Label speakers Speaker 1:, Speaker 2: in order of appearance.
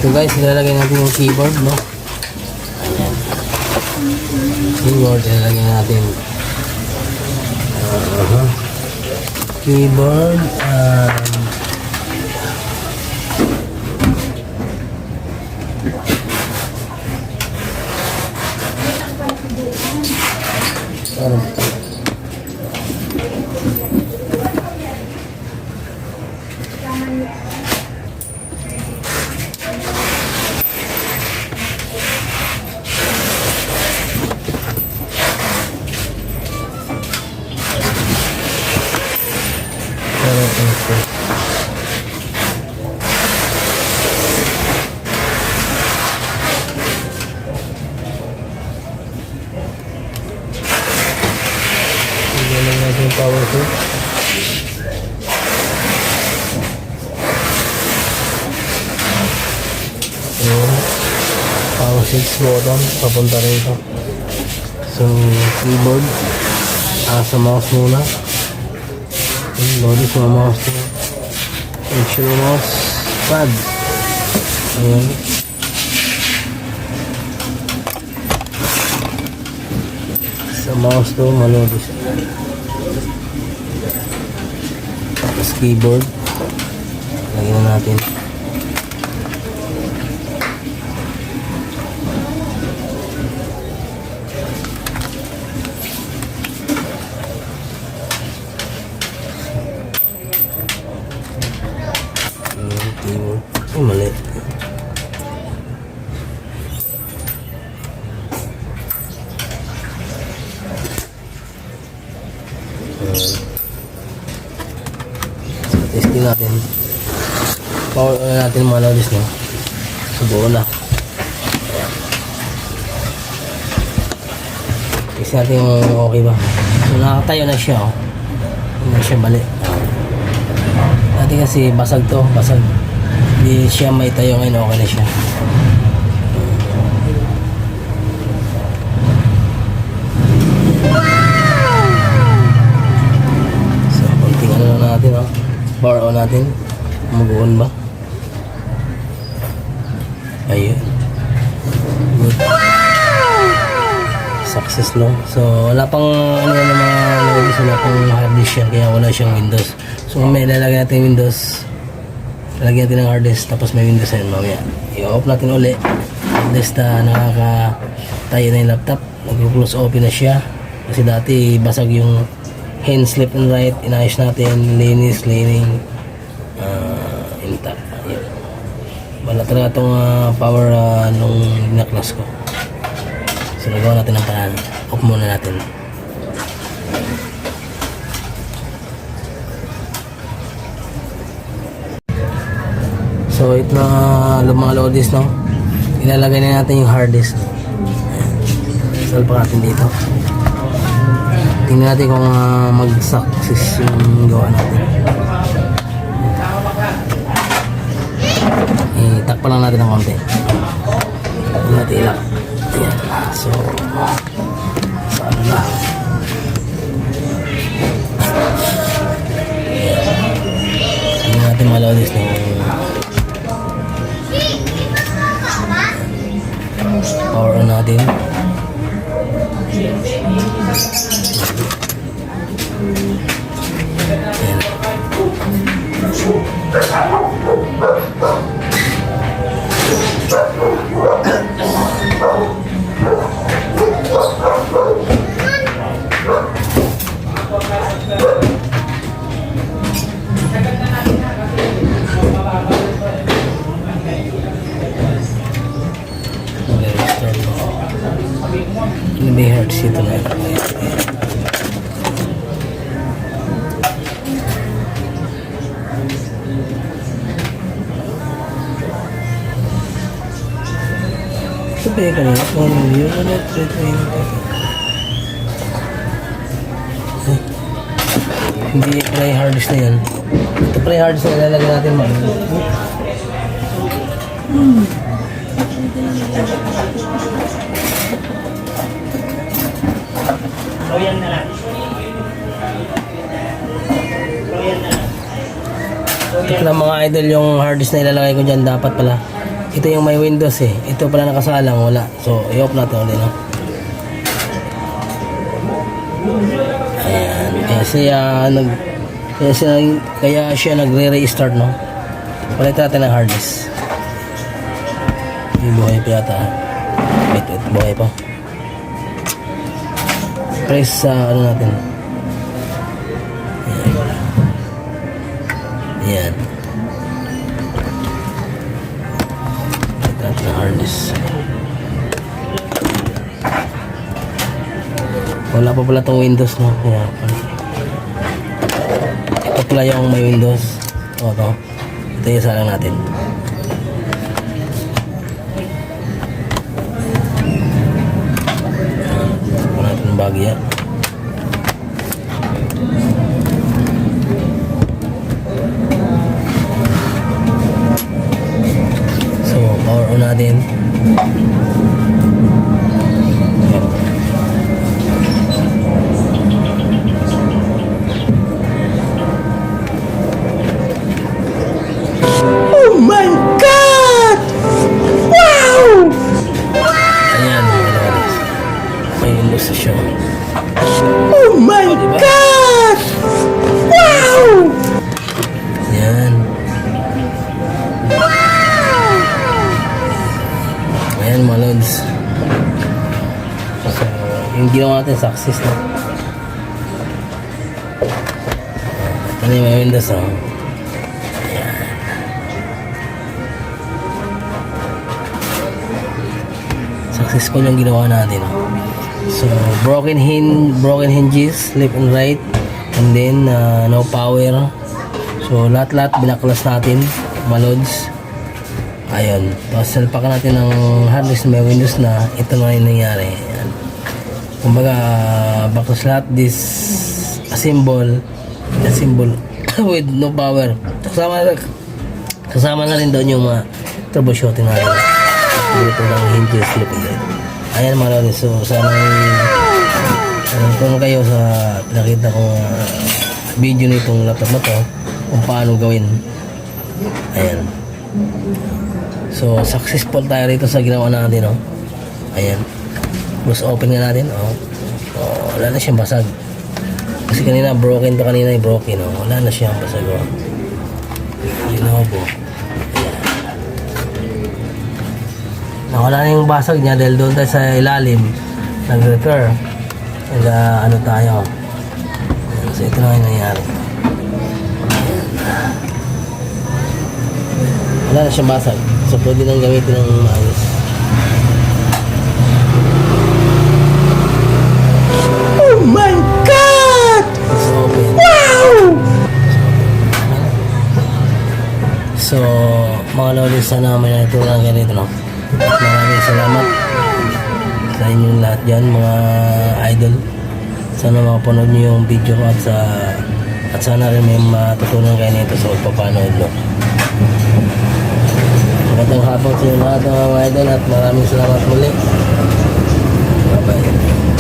Speaker 1: Ito guys, ilalagay natin yung keyboard, no? Ayan. Keyboard, ilalagay natin. Keyboard, power switch. Power switch button papunta rito. So keyboard, sa mouse muna. Loading sa mouse to. Action mouse pad. Ayan. Sa mouse to malodi siya. Tapos keyboard, lagyan na natin. Keyboard, mali. Testing natin. Power natin mga loaders, no? Subukan na. Testing natin yung okay ba. So nakatayo na siya, oh. Hindi na siya bali. Dati kasi basag to, basag. Hindi siya may tayo ngayon, okay na siya. So konting ano na natin, oh. Power on natin. Mag-on ba? Ayun. Good. Success, no? So wala pang ano na mga Windows, wala pang hard disk yan, kaya wala siyang Windows. So may lalagyan natin Windows, lalagyan natin ng hard disk, tapos may Windows na yun mamaya. I-off natin uli. At least nakakatayo na yung laptop. Nag-close open na siya. Kasi dati basag yung hands left and right, inayos natin, linis, cleaning, intact. Yun. Wala talaga itong power nung dinaklas ko. So nagawa natin ang paraan. Off muna natin. So ito na mga loadis, no? Ilalagay na natin yung hard disk. Salpa natin dito. Tingnan natin kung mag-success yung gawa natin. Itakpan lang natin ng konti. Tingnan natin ilak. Ayan. So saan na? Tingnan natin mga loadis na power on natin. May hertz ito na. Sabi ka na, hindi pala yung hard disk na yan. Ito pala yung hard disk na ilalagay natin man.
Speaker 2: Royan na lang.
Speaker 1: Ito pala mga idol yung hard disk na ilalagay ko dyan. Dapat pala ito yung may Windows eh. Ito pala nakasalang, wala. So, i-off natin ulit, no? Ayan. Kaya siya nagre-restart, no? Palit natin ng hard disk. Yung buhay pa yata. Wait, buhay pa. Press sa ano natin. Ayan. Palit natin ng hard disk. Wala pa pala itong Windows, no? Kaya pala. Ito pala yung may Windows. Ito. Ito yung salang natin. Ito natin ang bagya. So, power on natin. Siya.
Speaker 2: Oh my God! Wow!
Speaker 1: Yan. Ayan mga lods. So, yung ginawa natin success na. Ito na yung may Windows, oh. Ayan. Successful yung ginawa natin, oh. So, broken hinges, left and right, and then no power. So, lahat-lahat binaklas natin, malods. Ayun. Tapos, salpakan natin ng hard disk na may Windows na. Ito na yung nangyari. Ayan. Kumbaga, baklas lahat, assemble with no power. Kasama na rin doon yung mga troubleshooting natin. Dito ng hinges, left and right. Ayan mga lods, so sana kung kayo sa pinakita kong video nitong laptop na to kung paano gawin. Ayan. So successful tayo rito sa ginawa natin, oh. Ayan. Close open nga natin, oh. Oh, wala na siyang basag. Kasi kanina broken to, kanina broken, oh. Wala na siyang basag, oh. Ginawa po. Nawala na yung basag niya dahil doon tayo sa ilalim nag-repair. Ano tayo. So ito na yung nangyari. Wala na siyang basag. So pwede nang gamitin ng maayos.
Speaker 2: Oh my God!
Speaker 1: So open.
Speaker 2: Wow!
Speaker 1: So mga lolis, sana may natulang ganito, no? Maraming salamat sa inyong lahat dyan, mga idol. Sana makapanood nyo yung video ko at sana rin may matutunan kayo nito sa pagpapanood, no? Magandang hapon sa inyo lahat, mga idol, at maraming salamat muli. Bye bye.